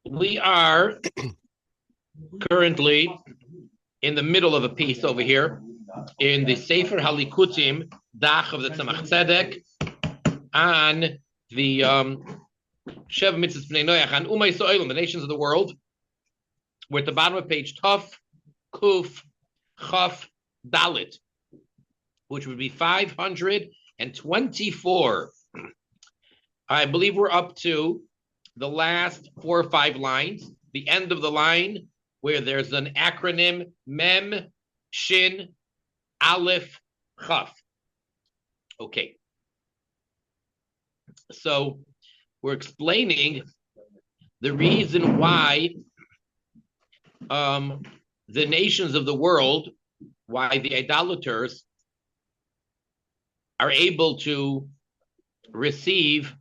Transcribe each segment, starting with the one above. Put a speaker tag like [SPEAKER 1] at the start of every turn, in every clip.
[SPEAKER 1] We are currently in the middle of a piece over here in the Sefer Halikutim, Dach of the Tzemach Tzedek, on the Sheva Mitzvahs Bnei Noach, on haOlam, the nations of the world. We're at the bottom of page Tov, Kuf, Chaf, Dalit, which would be 524. I believe we're up to the last 4 or 5 lines, the end of the line where there's an acronym Mem, Shin, Aleph, Chaf. Okay. So we're explaining the reason why the nations of the world, why the idolaters are able to receive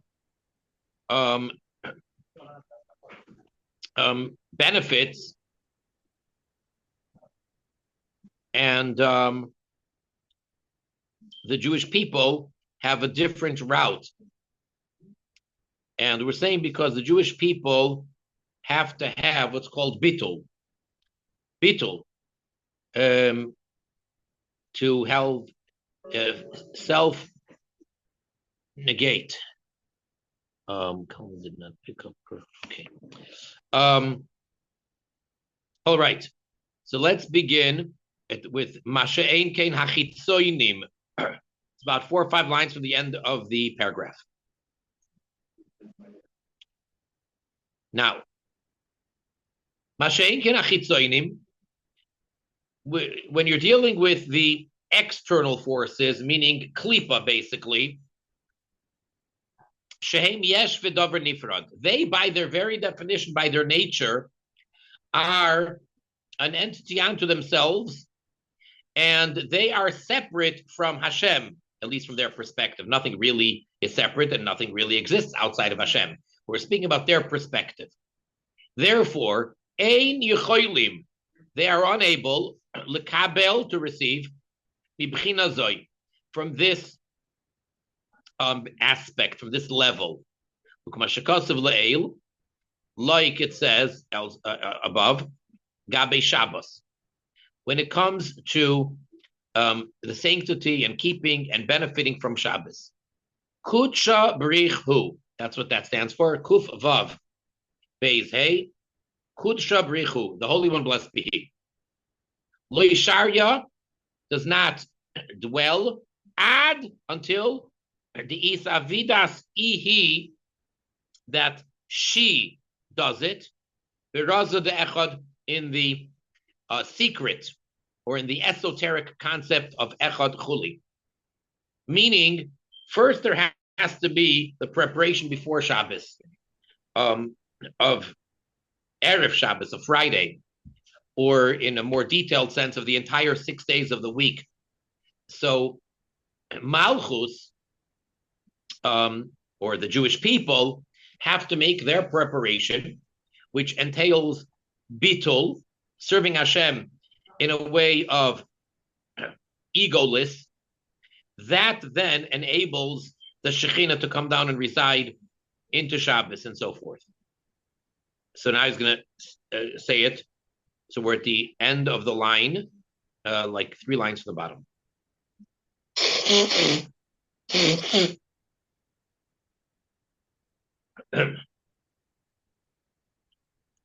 [SPEAKER 1] benefits and the Jewish people have a different route. And we're saying because the Jewish people have to have what's called bitul, to help self-negate. Colin did not pick up. Okay. All right. So let's begin with Masha'ein Kein Hachitzoinim. It's about 4 or 5 lines from the end of the paragraph. Now, Masha'ein Kein Hachitzoinim, when you're dealing with the external forces, meaning klipa, basically, shehem yesh v'davar nifrad. They, by their very definition, by their nature, are an entity unto themselves, and they are separate from Hashem, at least from their perspective. Nothing really is separate, and nothing really exists outside of Hashem. We're speaking about their perspective. Therefore, ein yecholim, they are unable lekabel, to receive mibchina zoi, from this aspect, from this level, like it says above, Gabe Shabbos. When it comes to the sanctity and keeping and benefiting from Shabbos, Kutsha Brichu, that's what that stands for. Kuf Vav Beis Hey, Kutsha Brichu, the Holy One, blessed be He. Lo Yisharya, does not dwell, ad, until the isavidas ihi, that she does it, beraza de echad, in the secret or in the esoteric concept of echad chuli. Meaning, first there has to be the preparation before Shabbos, of Erev Shabbos, of Friday, or in a more detailed sense of the entire 6 days of the week. So Malchus, or the Jewish people, have to make their preparation, which entails bitul, serving Hashem in a way of egoless. That then enables the Shekhinah to come down and reside into Shabbos and so forth. So now he's going to say it. So we're at the end of the line, like 3 lines from the bottom.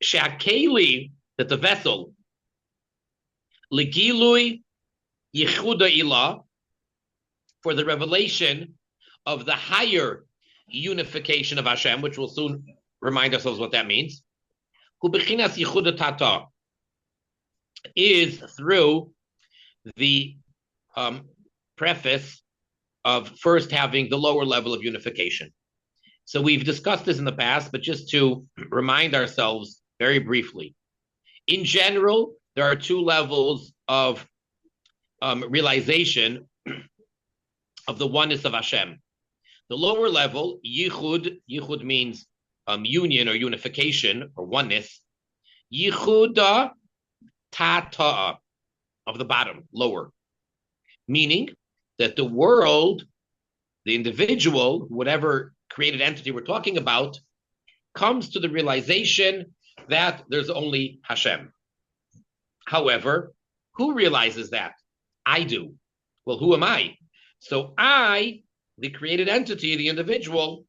[SPEAKER 1] Shakeli, that the vessel, Ligilui Yechuda Ilah, for the revelation of the higher unification of Hashem, which we'll soon remind ourselves what that means, Hu Bechinas Yechuda Tata, is through the preface of first having the lower level of unification. So we've discussed this in the past, but just to remind ourselves very briefly. In general, there are 2 levels of realization of the oneness of Hashem. The lower level, yichud means union or unification or oneness. Yichuda tata, of the bottom, lower. Meaning that the world, the individual, whatever created entity we're talking about, comes to the realization that there's only Hashem. However, who realizes that? I do. Well, who am I? So I, the created entity, the individual,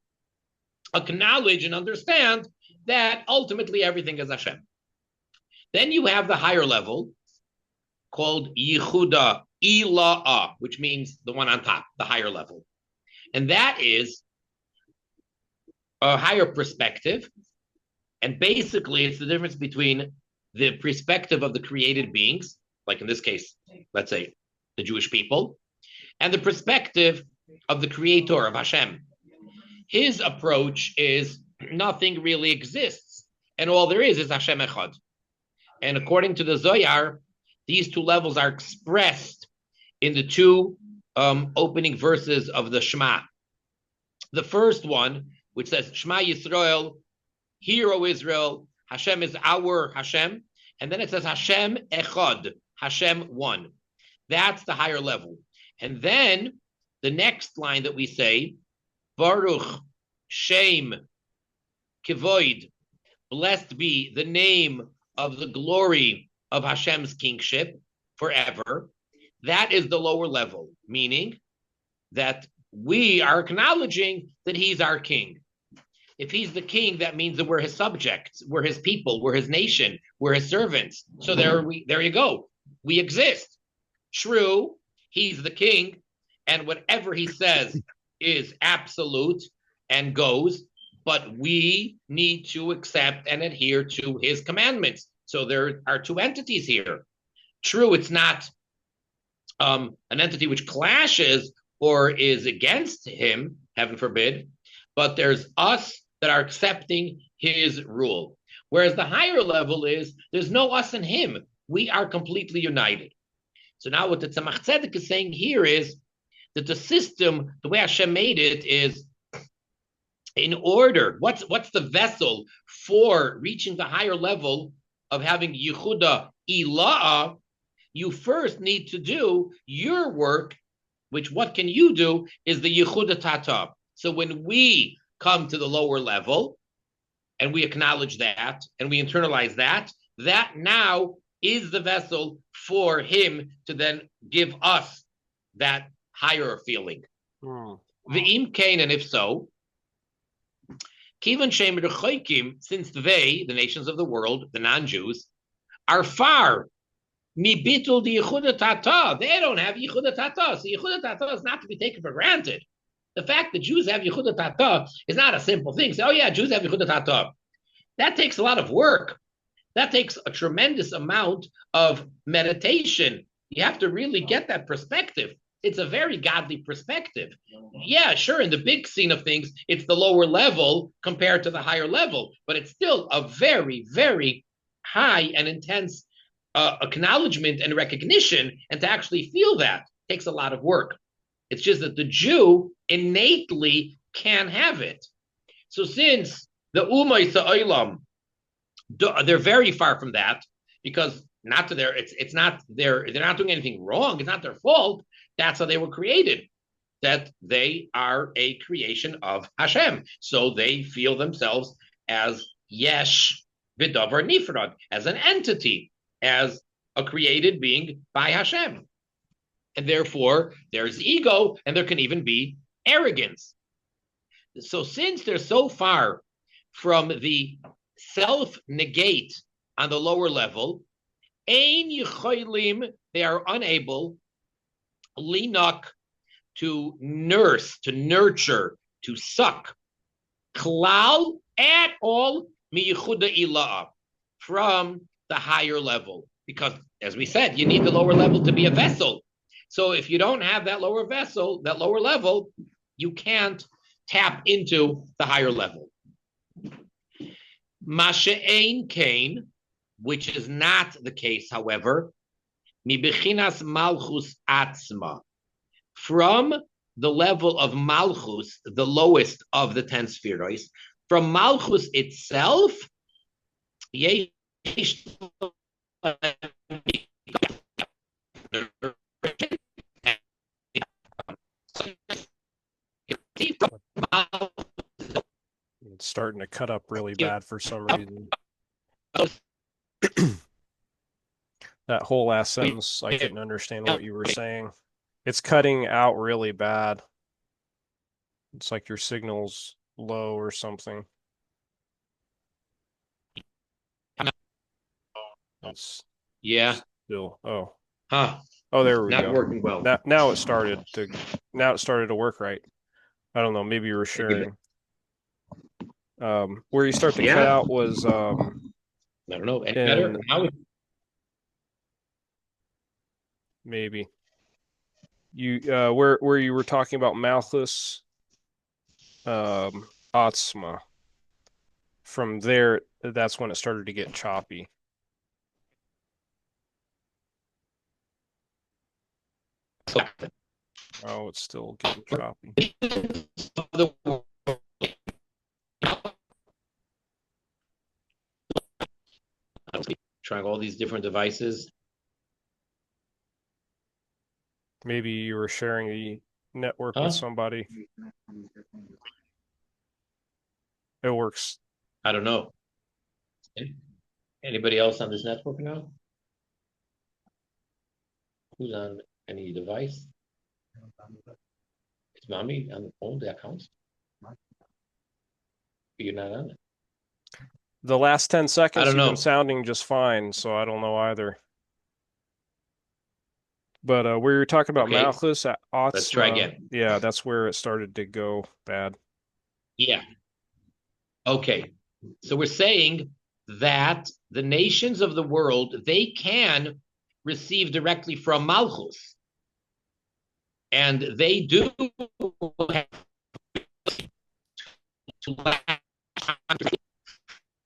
[SPEAKER 1] acknowledge and understand that ultimately everything is Hashem. Then you have the higher level called Yichuda Ila'a, which means the one on top, the higher level. And that is a higher perspective. And basically, it's the difference between the perspective of the created beings, like in this case, let's say the Jewish people, and the perspective of the creator, of Hashem. His approach is nothing really exists, and all there is Hashem Echad. And according to the Zohar, these two levels are expressed in the two opening verses of the Shema. The first one, which says, Shema Yisrael, hear, O Israel, Hashem is our Hashem. And then it says, Hashem Echad, Hashem one. That's the higher level. And then the next line that we say, Baruch Shem Kivoid, blessed be the name of the glory of Hashem's kingship forever. That is the lower level, meaning that we are acknowledging that he's our king. If he's the king, that means that we're his subjects, we're his people, we're his nation, we're his servants. So there you go. We exist. True, he's the king, and whatever he says is absolute and goes, but we need to accept and adhere to his commandments. So there are two entities here. True, it's not an entity which clashes or is against him, heaven forbid, but there's us that are accepting his rule. Whereas the higher level is, there's no us and him. We are completely united. So now what the Tzemach Tzedek is saying here is that the system, the way Hashem made it, is in order. What's the vessel for reaching the higher level of having Yehuda Ila'a? You first need to do your work, which what can you do is the Yehuda Tata. So when we come to the lower level and we acknowledge that and we internalize that, that now is the vessel for him to then give us that higher feeling. V'im kain, and if so, kivan she'em rechokim, since they, the nations of the world, the non-Jews, are far mi bitul di Yehuda Tata. They don't have Yehuda Tata. So Yehuda Tata is not to be taken for granted. The fact that Jews have Yehuda Tata is not a simple thing. Say, oh yeah, Jews have Yehuda Tata. That takes a lot of work. That takes a tremendous amount of meditation. You have to really get that perspective. It's a very godly perspective. Yeah, sure, in the big scene of things, it's the lower level compared to the higher level, but it's still a very, very high and intense acknowledgement and recognition, and to actually feel that takes a lot of work. It's just that the Jew innately can have it. So since the Umot haOlam, they're very far from that, because not to their, it's not their, they're not doing anything wrong. It's not their fault. That's how they were created, that they are a creation of Hashem. So they feel themselves as yesh v'davar nifrad, as an entity, as a created being by Hashem. And therefore, there's ego, and there can even be arrogance. So since they're so far from the self-negate on the lower level, ein yicholim, they are unable, linok, to nurse, to nurture, to suck, klal, at all, mi yichuda ila'a, from the higher level. Because, as we said, you need the lower level to be a vessel. So if you don't have that lower vessel, that lower level, you can't tap into the higher level. Masha'ein kain, which is not the case, however, mi bechinas malchus atzma, from the level of malchus, the lowest of the 10 spheroids, from malchus itself, yesh
[SPEAKER 2] It's starting to cut up really bad for some reason. That whole last sentence, I couldn't understand what you were saying. It's cutting out really bad. It's like your signal's low or something. It's still oh, there we go.
[SPEAKER 1] Not working well.
[SPEAKER 2] Now it started to work right. I don't know, maybe you were sharing. Where you start to cut out was
[SPEAKER 1] I don't know. Any better?
[SPEAKER 2] Maybe you where you were talking about Malchus, Atzma. From there, that's when it started to get choppy. Oh, it's still getting choppy.
[SPEAKER 1] Trying all these different devices.
[SPEAKER 2] Maybe you were sharing the network with somebody. It works.
[SPEAKER 1] I don't know. Anybody else on this network now? Who's on any device? Is mommy on the phone, the accounts? You're not on it.
[SPEAKER 2] The last 10 seconds you've been sounding just fine, so I don't know either. But where you're talking about Malchus,
[SPEAKER 1] let's try again.
[SPEAKER 2] Yeah, that's where it started to go bad.
[SPEAKER 1] Yeah. Okay. So we're saying that the nations of the world, they can receive directly from Malchus. And they do have to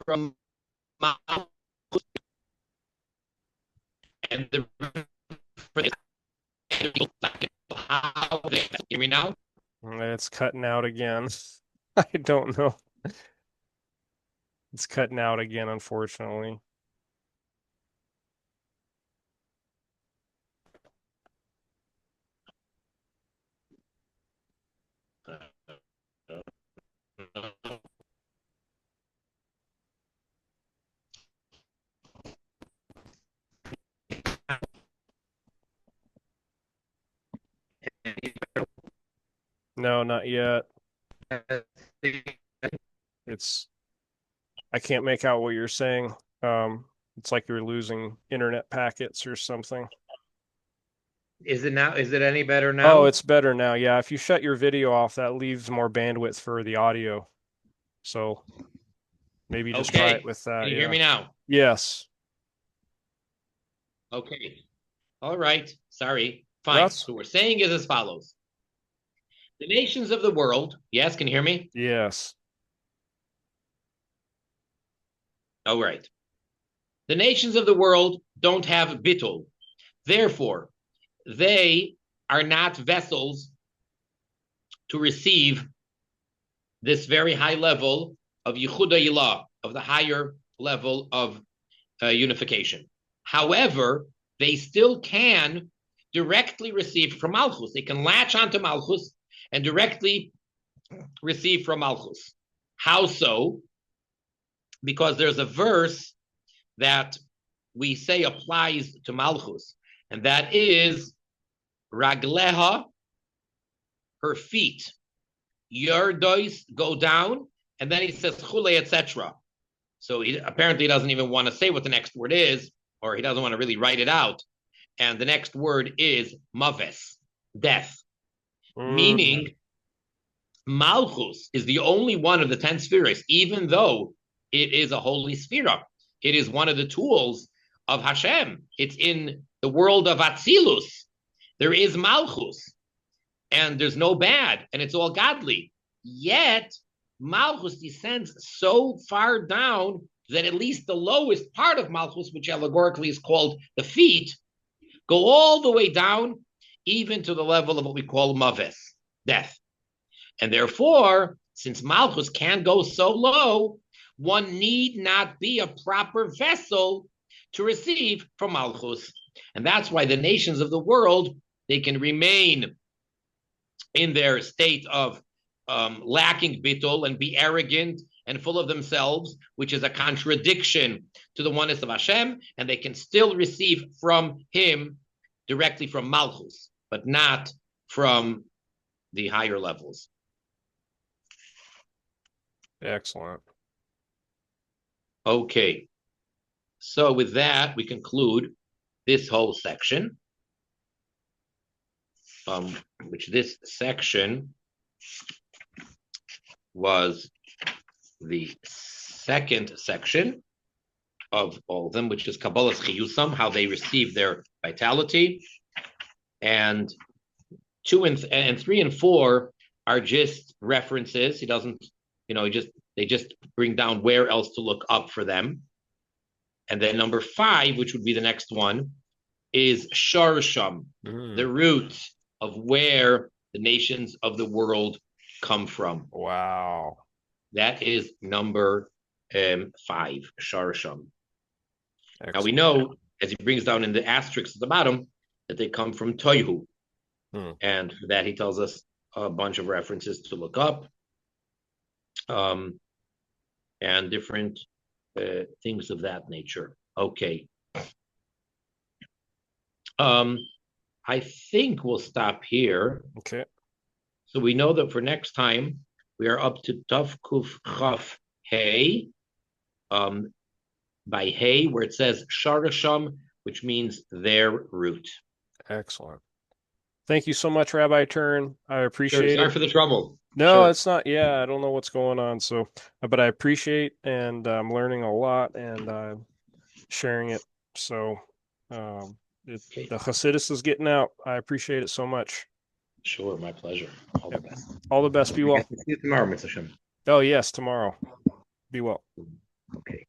[SPEAKER 1] from Malchus. And how they hear me now?
[SPEAKER 2] It's cutting out again. I don't know. It's cutting out again, unfortunately. No, not yet. I can't make out what you're saying. It's like you're losing internet packets or something.
[SPEAKER 1] Is it now? Is it any better now?
[SPEAKER 2] Oh, it's better now. Yeah, if you shut your video off, that leaves more bandwidth for the audio. So maybe just try it with that.
[SPEAKER 1] Can you hear me now?
[SPEAKER 2] Yes.
[SPEAKER 1] Okay. All right. Sorry. Fine. So what we're saying is as follows. The nations of the world. Yes, can you hear me?
[SPEAKER 2] Yes.
[SPEAKER 1] All right. The nations of the world don't have bittul. Therefore, they are not vessels to receive this very high level of Yehuda Ilah, of the higher level of unification. However, they still can directly receive from Malchus. They can latch onto Malchus and directly receive from Malchus. How so? Because there's a verse that we say applies to Malchus, and that is Ragleha, her feet. Yerdois, go down, and then he says Chule, etc. So he apparently doesn't even want to say what the next word is, or he doesn't want to really write it out. And the next word is Maves, death. Meaning, Malchus is the only one of the 10 spheres, even though it is a holy sphere. It is one of the tools of Hashem. It's in the world of Atzilus. There is Malchus, and there's no bad, and it's all godly. Yet, Malchus descends so far down that at least the lowest part of Malchus, which allegorically is called the feet, go all the way down, even to the level of what we call Maves, death. And therefore, since Malchus can go so low, one need not be a proper vessel to receive from Malchus. And that's why the nations of the world, they can remain in their state of lacking bittul and be arrogant and full of themselves, which is a contradiction to the oneness of Hashem, and they can still receive from Him directly from Malchus, but not from the higher levels.
[SPEAKER 2] Excellent.
[SPEAKER 1] Okay. So with that, we conclude this whole section, which this section was the second section of all of them, which is Kabbalah's Chiyusam, how they receive their vitality. And 2 and 3 and 4 are just references. He doesn't, they just bring down where else to look up for them. And then number 5, which would be the next one, is Sharsham, the root of where the nations of the world come from.
[SPEAKER 2] Wow.
[SPEAKER 1] That is number 5, Sharsham.
[SPEAKER 2] Excellent.
[SPEAKER 1] Now we know, as he brings down in the asterisks at the bottom, that they come from Toihu. And for that he tells us a bunch of references to look up, and different things of that nature. Okay. I think we'll stop here.
[SPEAKER 2] Okay.
[SPEAKER 1] So we know that for next time, we are up to Tav Kuf Chaf Hey, by Hey, where it says Sharasham, which means their root.
[SPEAKER 2] Excellent. Thank you so much, Rabbi Turen. I appreciate it.
[SPEAKER 1] Sorry for the trouble.
[SPEAKER 2] No, it's not. Yeah, I don't know what's going on. So, but I appreciate, and I'm learning a lot and sharing it. So, the Hasidus is getting out. I appreciate it so much.
[SPEAKER 1] Sure, my pleasure. All the best.
[SPEAKER 2] All the best. Be well.
[SPEAKER 1] See you tomorrow, Mr. Shem.
[SPEAKER 2] Oh, yes, tomorrow. Be well.
[SPEAKER 1] Okay.